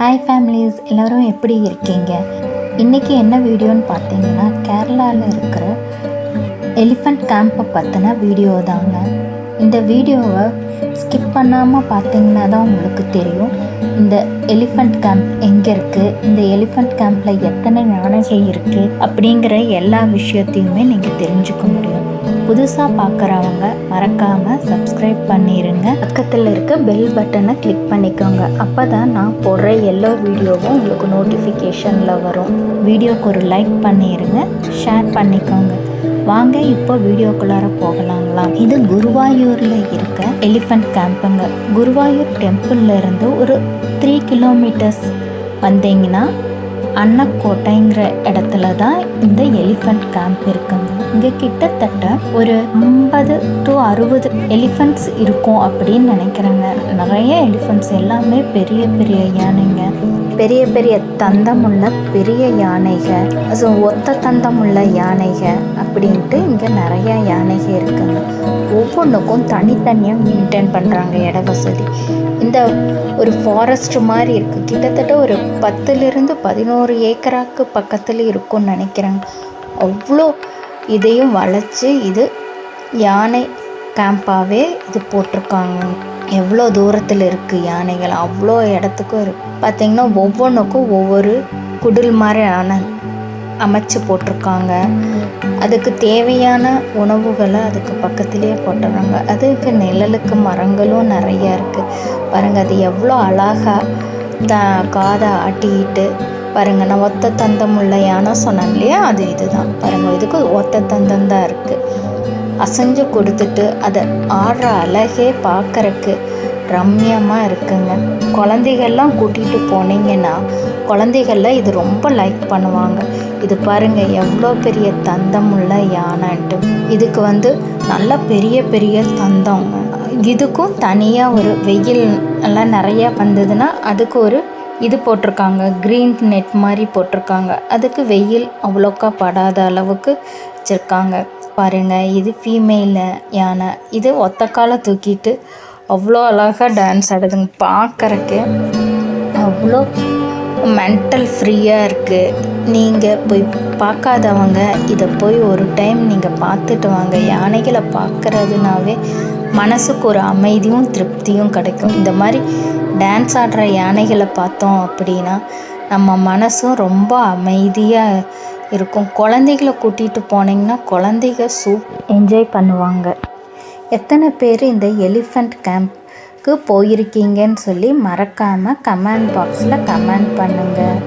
Hi families, எல்லோரும் எப்படி இருக்கீங்க? இன்றைக்கி என்ன வீடியோன்னு பார்த்தீங்கன்னா, கேரளாவில் இருக்கிற எலிஃபண்ட் கேம்பை பற்றின வீடியோ தாங்க. இந்த வீடியோவை ஸ்கிப் பண்ணாமல் பார்த்தீங்கன்னா தான் உங்களுக்கு தெரியும் இந்த எலிஃபண்ட் கேம்ப் எங்கே இருக்குது, இந்த எலிஃபண்ட் கேம்பில் எத்தனை யானைகள் இருக்குது அப்படிங்கிற எல்லா விஷயத்தையுமே நீங்கள் தெரிஞ்சுக்க முடியும். புதுசாக பார்க்குறவங்க மறக்காமல் சப்ஸ்கிரைப் பண்ணிடுங்க. பக்கத்தில் இருக்க பெல் பட்டனை கிளிக் பண்ணிக்கோங்க. அப்போ தான் நான் போடுற எல்லா வீடியோவும் உங்களுக்கு நோட்டிஃபிகேஷனில் வரும். வீடியோக்கு ஒரு லைக் பண்ணிடுங்க, ஷேர் பண்ணிக்கோங்க. வாங்க இப்போ வீடியோக்குள்ளார போகலாங்களாம். இது குருவாயூரில் இருக்க எலிஃபண்ட் கேம்புங்க. குருவாயூர் டெம்பிளில் இருந்து ஒரு 3 கிலோமீட்டர்ஸ் வந்தீங்கன்னா அன்னக்கோட்டைங்கிற இடத்துல தான் இந்த எலிஃபண்ட் கேம்ப் இருக்குங்க. இங்கே கிட்டத்தட்ட ஒரு 50 to 60 எலிஃபண்ட்ஸ் இருக்கும் அப்படின்னு நினைக்கிறேங்க. நிறைய எலிஃபண்ட்ஸ், எல்லாமே பெரிய பெரிய யானைங்க, பெரிய பெரிய தந்தமுள்ள பெரிய யானைகள், ஒத்த தந்தமுள்ள யானைகள் அப்படின்ட்டு இங்கே நிறையா யானைகள் இருக்குங்க. ஒவ்வொன்றுக்கும் தனித்தனியாக மெயின்டைன் பண்ணுறாங்க இட வசதி. இந்த ஒரு ஃபாரஸ்ட் மாதிரி இருக்குது. கிட்டத்தட்ட ஒரு 10 to 11 ஏக்கராக்கு பக்கத்தில் இருக்கும்னு நினைக்கிறேங்க. அவ்வளோ இதையும் வளைச்சி இது யானை கேம்பாகவே இது போட்டிருக்காங்க. எவ்வளோ தூரத்தில் இருக்குது யானைகள், அவ்வளோ இடத்துக்கும் இருக்குது. பார்த்திங்கன்னா ஒவ்வொன்றுக்கும் ஒவ்வொரு குடில் மாதிரி அமைச்சு போட்டிருக்காங்க. அதுக்கு தேவையான உணவுகளை அதுக்கு பக்கத்துலேயே போட்டுறாங்க. அதுக்கு நிழலுக்கு மரங்களும் நிறையா இருக்குது. பாருங்கள், அது எவ்வளோ அழகாக காதை ஆட்டிக்கிட்டு பாருங்கள். நான் ஒத்த தந்தம் உள்ள யானை சொன்னேன் இல்லையா, அது இதுதான். பாருங்கள், இதுக்கு ஒத்த தந்தம் தான் இருக்குது. அசைஞ்சு கொடுத்துட்டு அதை ஆடுற அழகே பார்க்குறக்கு ரம்யமாக இருக்குங்க. குழந்தைகள்லாம் கூட்டிகிட்டு போனீங்கன்னா குழந்தைகள்லாம் இது ரொம்ப லைக் பண்ணுவாங்க. இது பாருங்கள் எவ்வளோ பெரிய தந்தம் உள்ள யானைன்ட்டு. இதுக்கு நல்ல பெரிய பெரிய தந்தங்க. இதுக்கும் தனியாக ஒரு வெயில் எல்லாம் நிறையா வந்ததுன்னா அதுக்கு ஒரு இது போட்டிருக்காங்க, க்ரீன் நெட் மாதிரி போட்டிருக்காங்க. அதுக்கு வெயில் அவ்வளோக்கா படாத அளவுக்கு வச்சுருக்காங்க. பாருங்கள், இது ஃபீமேல் யானை. இது ஒத்த காலை தூக்கிட்டு அவ்வளோ அழகாக டான்ஸ் ஆடுதுங்க. பார்க்குறக்கு அவ்வளோ மென்டல் ஃப்ரீயாக இருக்குது. நீங்கள் போய் பார்க்காதவங்க இதை போய் ஒரு டைம் நீங்கள் பார்த்துட்டு வாங்க. யானைகளை பார்க்குறதுனாவே மனசுக்கு ஒரு அமைதியும் திருப்தியும் கிடைக்கும். இந்த மாதிரி டான்ஸ் ஆடுற யானைகளை பார்த்தோம் அப்படின்னா நம்ம மனசும் ரொம்ப அமைதியாக இருக்கும். குழந்தைகளை கூட்டிகிட்டு போனீங்கன்னா குழந்தைங்க என்ஜாய் பண்ணுவாங்க. எத்தனை பேர் இந்த எலிஃபண்ட் கேம்ப்க்கு போயிருக்கீங்கன்னு சொல்லி மறக்காமல் கமெண்ட் பாக்ஸில் கமெண்ட் பண்ணுங்கள்.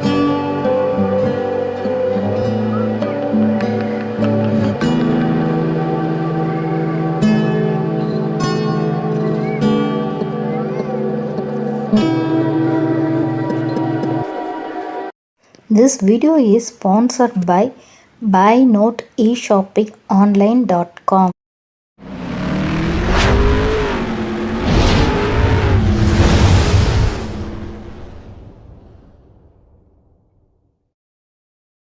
This video is sponsored by BuyNote eShoppingOnline.com.